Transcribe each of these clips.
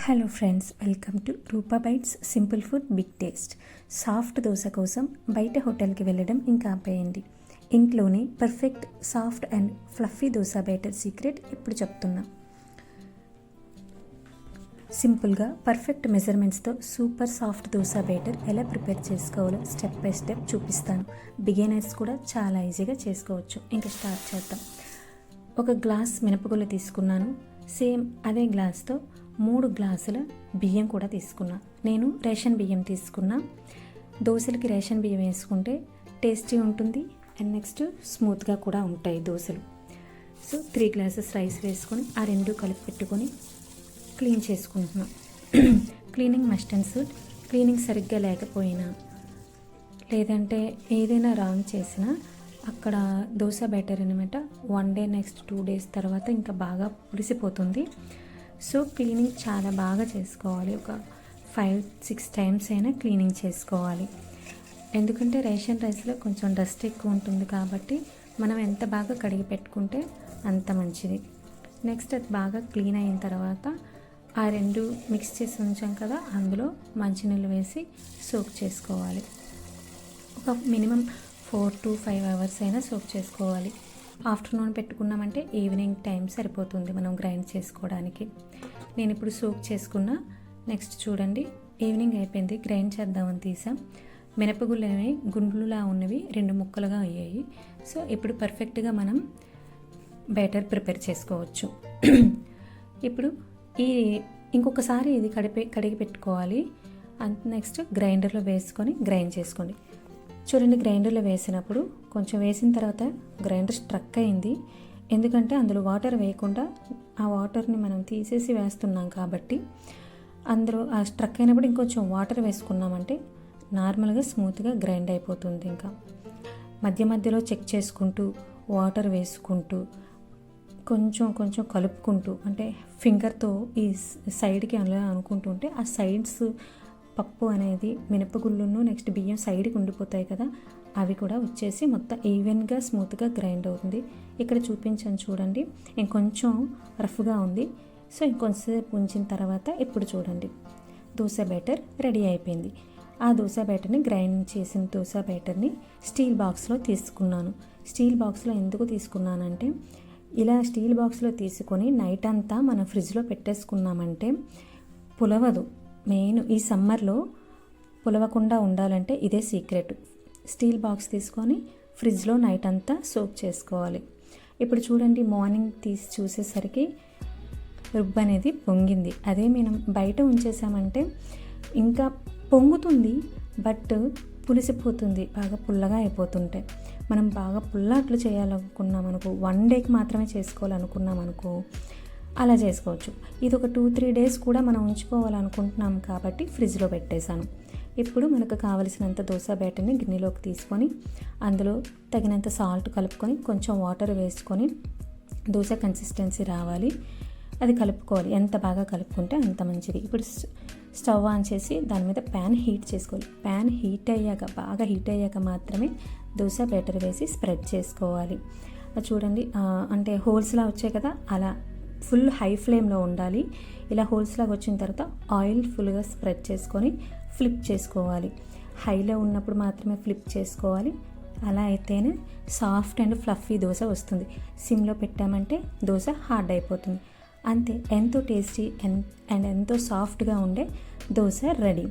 Hello friends, welcome to Roopa bytes simple food big taste. Soft dosa కోసం బయట హోటల్కి వెళ్ళడం ఇంకా ఆపేయండి. ఇంట్లోనే perfect soft and fluffy dosa batter secret ఇప్పుడు చెప్తున్నా. సింపుల్గా పర్ఫెక్ట్ మెజర్మెంట్స్తో సూపర్ సాఫ్ట్ దోశ బ్యాటర్ ఎలా ప్రిపేర్ చేసుకోవాలో స్టెప్ బై స్టెప్ చూపిస్తాను. బిగినర్స్ కూడా చాలా ఈజీగా చేసుకోవచ్చు. ఇంకా స్టార్ట్ చేద్దాం. ఒక గ్లాస్ మినపగుళ్ళు తీసుకున్నాను. సేమ్ అదే గ్లాస్తో 3 గ్లాసుల బియ్యం కూడా తీసుకున్నా. నేను రేషన్ బియ్యం తీసుకున్నా. దోశలకి రేషన్ బియ్యం వేసుకుంటే టేస్టీ ఉంటుంది అండ్ నెక్స్ట్ స్మూత్గా కూడా ఉంటాయి దోశలు. సో 3 గ్లాసెస్ రైస్ వేసుకొని ఆ 2 కలిపి పెట్టుకొని క్లీన్ చేసుకుంటున్నా. Cleaning must and should. Cleaning సరిగ్గా లేకపోయినా లేదంటే ఏదైనా రాంగ్ చేసినా అక్కడ దోశ బ్యాటర్ అనమాట 1 డే నెక్స్ట్ 2 డేస్ తర్వాత ఇంకా బాగా పులిసిపోతుంది. సో క్లీనింగ్ చాలా బాగా చేసుకోవాలి. ఒక 5-6 టైమ్స్ అయినా క్లీనింగ్ చేసుకోవాలి. ఎందుకంటే రేషన్ రైస్లో కొంచెం డస్ట్ ఎక్కువ ఉంటుంది కాబట్టి మనం ఎంత బాగా కడిగి పెట్టుకుంటే అంత మంచిది. నెక్స్ట్ అది బాగా క్లీన్ అయిన తర్వాత ఆ 2 మిక్స్ చేసి ఉంచాం కదా, అందులో మంచినీళ్ళు వేసి సోక్ చేసుకోవాలి. ఒక మినిమం 4 to 5 అవర్స్ అయినా సోక్ చేసుకోవాలి. ఆఫ్టర్నూన్ పెట్టుకున్నామంటే ఈవినింగ్ టైం సరిపోతుంది మనం గ్రైండ్ చేసుకోవడానికి. నేను ఇప్పుడు సోక్ చేసుకున్నా. నెక్స్ట్ చూడండి, ఈవినింగ్ అయిపోయింది, గ్రైండ్ చేద్దామని తీసాం. మినపగుళ్ళని గుండ్లులా ఉన్నవి 2 ముక్కలుగా అయ్యాయి. సో ఇప్పుడు పర్ఫెక్ట్గా మనం బ్యాటర్ ప్రిపేర్ చేసుకోవచ్చు. ఇప్పుడు ఇంకొకసారి ఇది కడిగి పెట్టుకోవాలి. నెక్స్ట్ గ్రైండర్లో వేసుకొని గ్రైండ్ చేసుకోండి. చూడండి, గ్రైండర్లో వేసినప్పుడు కొంచెం వేసిన తర్వాత గ్రైండర్ స్ట్రక్ అయింది. ఎందుకంటే అందులో వాటర్ వేయకుండా ఆ వాటర్ని మనం తీసేసి వేస్తున్నాం కాబట్టి అందులో ఆ స్ట్రక్ అయినప్పుడు ఇంకొంచెం వాటర్ వేసుకున్నామంటే నార్మల్గా స్మూత్గా గ్రైండ్ అయిపోతుంది. ఇంకా మధ్య మధ్యలో చెక్ చేసుకుంటూ వాటర్ వేసుకుంటూ కొంచెం కలుపుకుంటూ, అంటే ఫింగర్తో ఈ సైడ్కి అలా అనుకుంటుంటే ఆ సైడ్స్ పప్పు అనేది మినపగుళ్ళును నెక్స్ట్ బియ్యం సైడ్కి ఉండిపోతాయి కదా, అవి కూడా వచ్చేసి మొత్తం ఈవెన్గా స్మూత్గా గ్రైండ్ అవుతుంది. ఇక్కడ చూపించాను చూడండి, ఇంకొంచెం రఫ్గా ఉంది. సో ఇంకొంచెంసేపు ఉంచిన తర్వాత ఇప్పుడు చూడండి దోశ బ్యాటర్ రెడీ అయిపోయింది. ఆ దోశ బ్యాటర్ని గ్రైండ్ చేసిన దోశ బ్యాటర్ని స్టీల్ బాక్స్లో తీసుకున్నాను. స్టీల్ బాక్స్లో ఎందుకు తీసుకున్నానంటే ఇలా స్టీల్ బాక్స్లో తీసుకొని నైట్ అంతా మనం ఫ్రిడ్జ్లో పెట్టేసుకున్నామంటే పులవదు. మెయిన్ ఈ సమ్మర్లో పులవకుండా ఉండాలంటే ఇదే సీక్రెట్. స్టీల్ బాక్స్ తీసుకొని ఫ్రిడ్జ్లో నైట్ అంతా సోక్ చేసుకోవాలి. ఇప్పుడు చూడండి, మార్నింగ్ తీసి చూసేసరికి రుబ్బు అనేది పొంగింది. అదే మనం బయట ఉంచేసామంటే ఇంకా పొంగుతుంది, బట్ పులిసిపోతుంది, బాగా పుల్లగా అయిపోతుంటాయి. మనం బాగా పుల్లట్లు చేయాలనుకున్నాం అనుకో, 1 డేకి మాత్రమే చేసుకోవాలనుకున్నాం అనుకో, అలా చేసుకోవచ్చు. ఇది ఒక 2-3 డేస్ కూడా మనం ఉంచుకోవాలనుకుంటున్నాం కాబట్టి ఫ్రిడ్జ్లో పెట్టేశాను. ఇప్పుడు మనకు కావలసినంత దోశ బ్యాటర్ని గిన్నెలోకి తీసుకొని అందులో తగినంత సాల్ట్ కలుపుకొని కొంచెం వాటర్ వేసుకొని దోశ కన్సిస్టెన్సీ రావాలి, అది కలుపుకోవాలి. ఎంత బాగా కలుపుకుంటే అంత మంచిది. ఇప్పుడు స్టవ్ ఆన్ చేసి దాని మీద ప్యాన్ హీట్ చేసుకోవాలి. ప్యాన్ బాగా హీట్ అయ్యాక మాత్రమే దోశ బ్యాటర్ వేసి స్ప్రెడ్ చేసుకోవాలి. చూడండి, అంటే హోల్స్లా వచ్చాయి కదా, అలా ఫుల్ హై ఫ్లేమ్లో ఉండాలి. ఇలా హోల్స్లాగా వచ్చిన తర్వాత ఆయిల్ ఫుల్గా స్ప్రెడ్ చేసుకొని ఫ్లిప్ చేసుకోవాలి. హైలో ఉన్నప్పుడు మాత్రమే ఫ్లిప్ చేసుకోవాలి. అలా అయితేనే సాఫ్ట్ అండ్ ఫ్లఫీ దోశ వస్తుంది. సిమ్లో పెట్టామంటే దోశ హార్డ్ అయిపోతుంది. అంతే, ఎంతో టేస్టీ అండ్ ఎంతో సాఫ్ట్గా ఉండే దోశ రెడీ.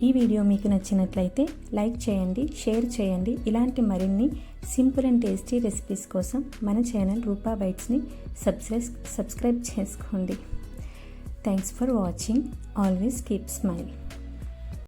ఈ వీడియో మీకు నచ్చినట్లయితే లైక్ చేయండి, షేర్ చేయండి. ఇలాంటి మరిన్ని సింపుల్ అండ్ టేస్టీ రెసిపీస్ కోసం మన ఛానల్ రూపా బైట్స్ని సబ్స్క్రైబ్ చేసుకోండి. Thanks for watching. Always keep smile.